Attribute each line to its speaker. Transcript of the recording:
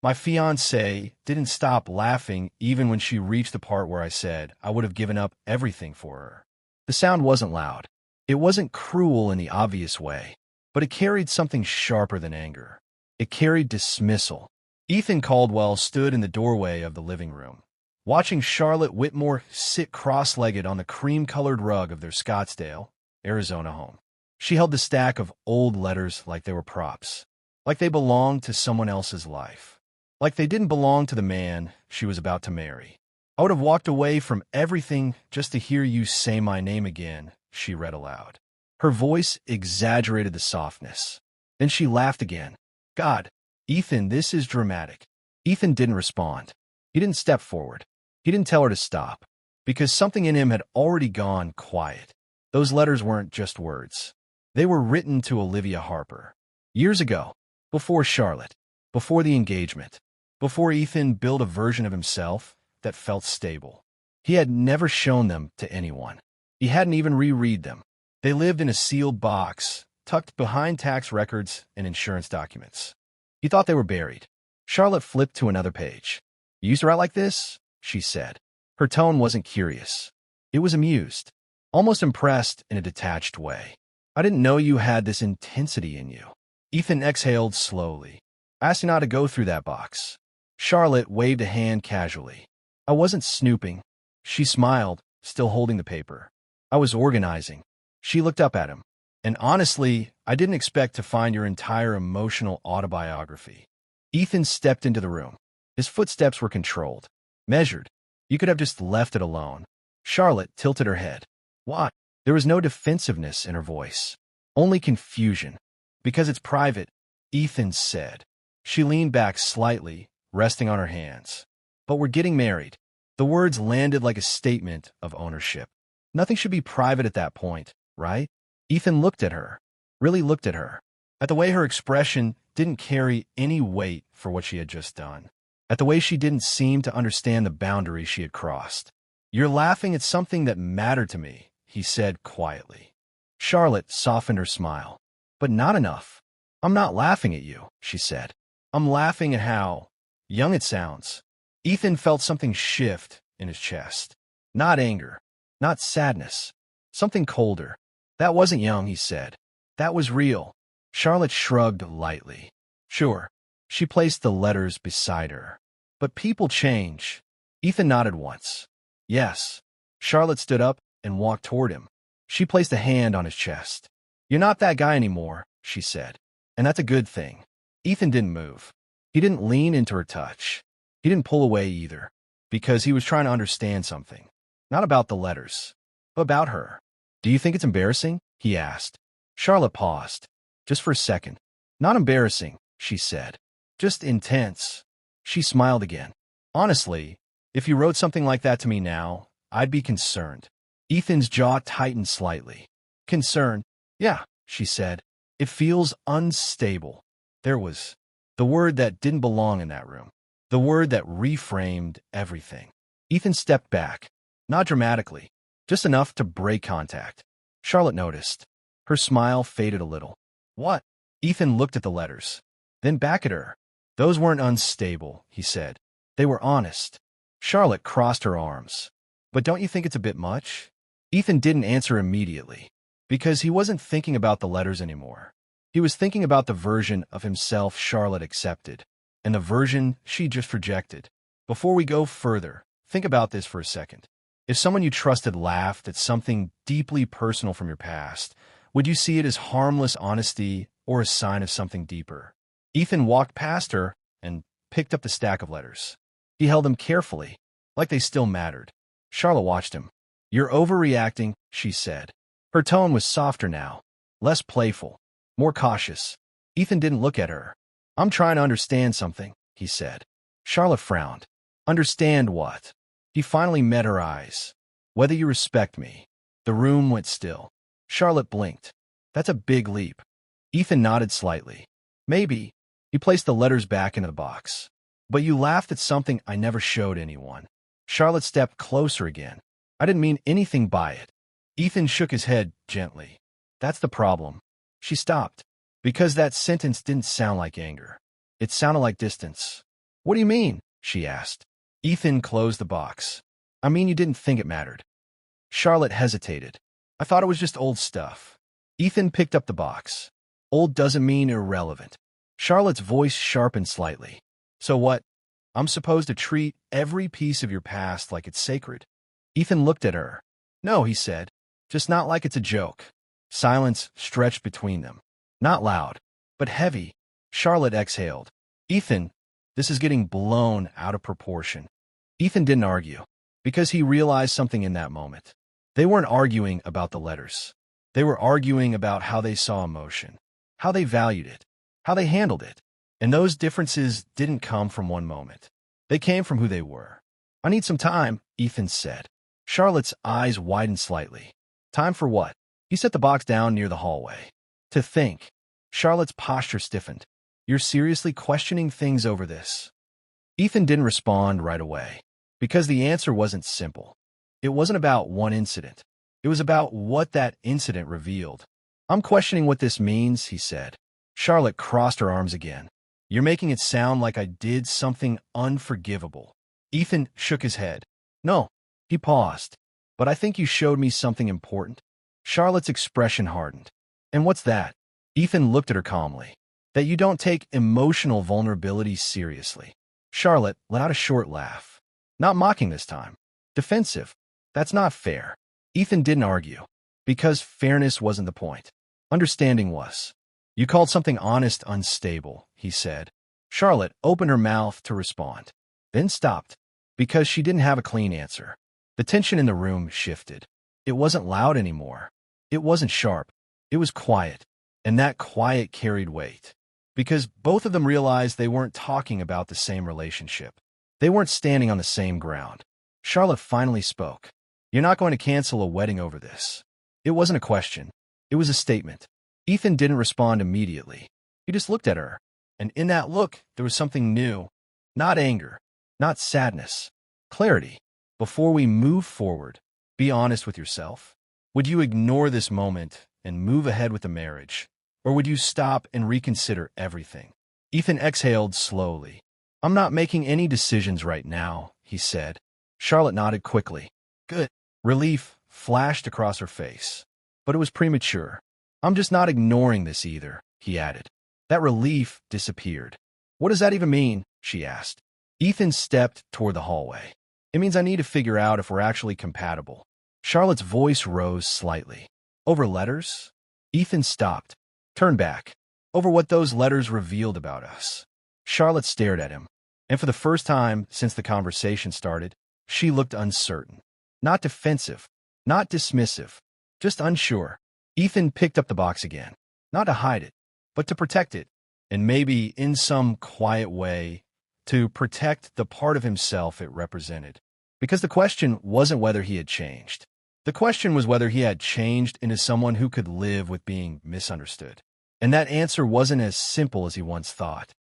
Speaker 1: My fiancée didn't stop laughing even when she reached the part where I said I would have given up everything for her. The sound wasn't loud. It wasn't cruel in the obvious way, but it carried something sharper than anger. It carried dismissal. Ethan Caldwell stood in the doorway of the living room, watching Charlotte Whitmore sit cross-legged on the cream-colored rug of their Scottsdale, Arizona home. She held the stack of old letters like they were props, like they belonged to someone else's life, like they didn't belong to the man she was about to marry. I would have walked away from everything just to hear you say my name again, she read aloud. Her voice exaggerated the softness. Then she laughed again. God, Ethan, this is dramatic. Ethan didn't respond. He didn't step forward. He didn't tell her to stop, because something in him had already gone quiet. Those letters weren't just words. They were written to Olivia Harper. Years ago, before Charlotte, before the engagement, before Ethan built a version of himself that felt stable. He had never shown them to anyone. He hadn't even reread them. They lived in a sealed box, tucked behind tax records and insurance documents. He thought they were buried. Charlotte flipped to another page. "You used to write like this?" she said. Her tone wasn't curious. It was amused, almost impressed in a detached way. "I didn't know you had this intensity in you." Ethan exhaled slowly. "I asked you not to go through that box." Charlotte waved a hand casually. "I wasn't snooping." She smiled, still holding the paper. "I was organizing." She looked up at him. "And honestly, I didn't expect to find your entire emotional autobiography." Ethan stepped into the room. His footsteps were controlled, measured. You could have just left it alone. Charlotte tilted her head. "Why?" There was no defensiveness in her voice, only confusion. "Because it's private," Ethan said. She leaned back slightly, resting on her hands. "But we're getting married." The words landed like a statement of ownership. Nothing should be private at that point, right? Ethan looked at her, really looked at her, at the way her expression didn't carry any weight for what she had just done, at the way she didn't seem to understand the boundary she had crossed. "You're laughing at something that mattered to me," he said quietly. Charlotte softened her smile. "But not enough." "I'm not laughing at you," she said. "I'm laughing at how young it sounds." Ethan felt something shift in his chest. Not anger, not sadness, something colder. "That wasn't young," he said. "That was real." Charlotte shrugged lightly. "Sure." She placed the letters beside her. "But people change." Ethan nodded once. "Yes." Charlotte stood up and walked toward him. She placed a hand on his chest. "You're not that guy anymore," she said. "And that's a good thing." Ethan didn't move. He didn't lean into her touch. He didn't pull away either, because he was trying to understand something. Not about the letters, but about her. "Do you think it's embarrassing?" he asked. Charlotte paused, just for a second. "Not embarrassing," she said. "Just intense." She smiled again. "Honestly, if you wrote something like that to me now, I'd be concerned." Ethan's jaw tightened slightly. "Concerned? Yeah," she said. "It feels unstable." There was the word that didn't belong in that room. The word that reframed everything. Ethan stepped back, not dramatically, just enough to break contact. Charlotte noticed. Her smile faded a little. "What?" Ethan looked at the letters, then back at her. "Those weren't unstable," he said. "They were honest." Charlotte crossed her arms. "But don't you think it's a bit much?" Ethan didn't answer immediately, because he wasn't thinking about the letters anymore. He was thinking about the version of himself Charlotte accepted, and the version she just rejected. Before we go further, think about this for a second. If someone you trusted laughed at something deeply personal from your past, would you see it as harmless honesty or a sign of something deeper? Ethan walked past her and picked up the stack of letters. He held them carefully, like they still mattered. Charlotte watched him. "You're overreacting," she said. Her tone was softer now, less playful, more cautious. Ethan didn't look at her. "I'm trying to understand something," he said. Charlotte frowned. "Understand what?" He finally met her eyes. "Whether you respect me." The room went still. Charlotte blinked. "That's a big leap." Ethan nodded slightly. "Maybe." He placed the letters back into the box. "But you laughed at something I never showed anyone." Charlotte stepped closer again. "I didn't mean anything by it." Ethan shook his head gently. "That's the problem." She stopped, because that sentence didn't sound like anger. It sounded like distance. What do you mean? She asked. Ethan closed the box. I mean you didn't think it mattered. Charlotte hesitated. I thought it was just old stuff. Ethan picked up the box. Old doesn't mean irrelevant. Charlotte's voice sharpened slightly. So what? I'm supposed to treat every piece of your past like it's sacred? Ethan looked at her. No, he said. Just not like it's a joke. Silence stretched between them. Not loud, but heavy. Charlotte exhaled. Ethan, this is getting blown out of proportion. Ethan didn't argue, because he realized something in that moment. They weren't arguing about the letters. They were arguing about how they saw emotion, how they valued it, how they handled it. And those differences didn't come from one moment. They came from who they were. I need some time, Ethan said. Charlotte's eyes widened slightly. Time for what? He set the box down near the hallway. To think. Charlotte's posture stiffened. You're seriously questioning things over this? Ethan didn't respond right away, because the answer wasn't simple. It wasn't about one incident. It was about what that incident revealed. I'm questioning what this means, he said. Charlotte crossed her arms again. You're making it sound like I did something unforgivable. Ethan shook his head. No, he paused. But I think you showed me something important. Charlotte's expression hardened. And what's that? Ethan looked at her calmly. That you don't take emotional vulnerability seriously. Charlotte let out a short laugh. Not mocking this time. Defensive. That's not fair. Ethan didn't argue, because fairness wasn't the point. Understanding was. You called something honest unstable, he said. Charlotte opened her mouth to respond, then stopped, because she didn't have a clean answer. The tension in the room shifted. It wasn't loud anymore. It wasn't sharp. It was quiet, and that quiet carried weight, because both of them realized they weren't talking about the same relationship. They weren't standing on the same ground. Charlotte finally spoke. You're not going to cancel a wedding over this. It wasn't a question. It was a statement. Ethan didn't respond immediately. He just looked at her, and in that look, there was something new. Not anger, not sadness. Clarity. Before we move forward, be honest with yourself. Would you ignore this moment and move ahead with the marriage? Or would you stop and reconsider everything? Ethan exhaled slowly. I'm not making any decisions right now, he said. Charlotte nodded quickly. Good. Relief flashed across her face. But it was premature. I'm just not ignoring this either, he added. That relief disappeared. What does that even mean? She asked. Ethan stepped toward the hallway. It means I need to figure out if we're actually compatible. Charlotte's voice rose slightly. Over letters? Ethan stopped, turned back. Over what those letters revealed about us. Charlotte stared at him, and for the first time since the conversation started, she looked uncertain. Not defensive, not dismissive, just unsure. Ethan picked up the box again, not to hide it, but to protect it, and maybe in some quiet way, to protect the part of himself it represented. Because the question wasn't whether he had changed. The question was whether he had changed into someone who could live with being misunderstood. And that answer wasn't as simple as he once thought.